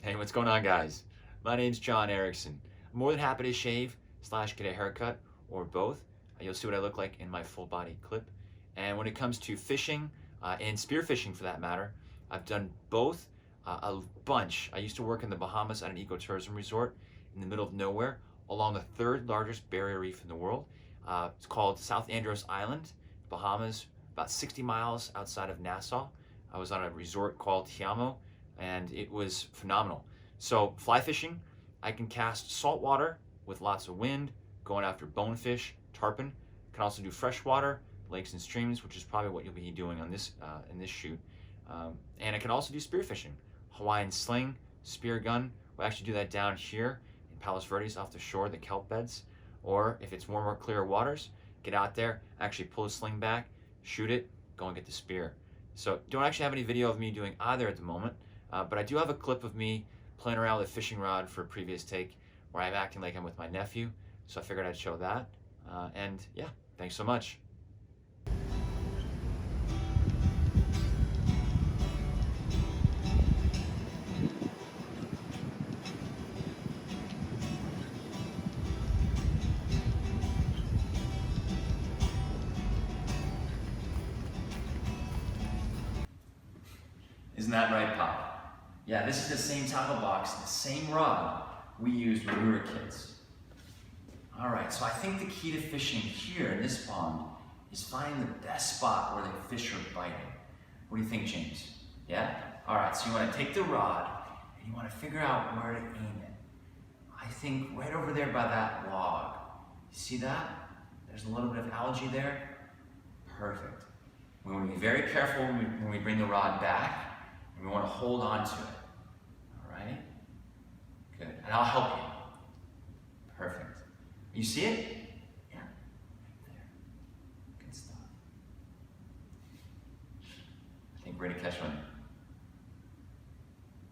Hey, what's going on, guys? My name's John Erickson. I'm more than happy to shave / get a haircut or both. You'll see what I look like in my full body clip. And when it comes to fishing and spearfishing for that matter, I've done both a bunch. I used to work in the Bahamas at an ecotourism resort in the middle of nowhere along the third largest barrier reef in the world. It's called South Andros Island, Bahamas, about 60 miles outside of Nassau. I was on a resort called Tiamo, and it was phenomenal. So fly fishing, I can cast saltwater with lots of wind, going after bonefish, tarpon. Can also do freshwater, lakes and streams, which is probably what you'll be doing on this in this shoot. And I can also do spearfishing, Hawaiian sling, spear gun. We'll actually do that down here in Palos Verdes off the shore, the kelp beds. Or if it's warmer, clearer waters, get out there, actually pull a sling back, shoot it, go and get the spear. So don't actually have any video of me doing either at the moment, but I do have a clip of me playing around with a fishing rod for a previous take where I'm acting like I'm with my nephew, so I figured I'd show that. And yeah, thanks so much. Isn't that right, Pop? Yeah, this is the same tackle box, the same rod we used when we were kids. All right, so I think the key to fishing here in this pond is finding the best spot where the fish are biting. What do you think, James? Yeah? All right, so you want to take the rod and you want to figure out where to aim it. I think right over there by that log. You see that? There's a little bit of algae there. Perfect. We want to be very careful when we bring the rod back, and we want to hold on to it. All right? Good. And I'll help you. Perfect. You see it? Yeah. Right there. Good stuff. I think we're going to catch one.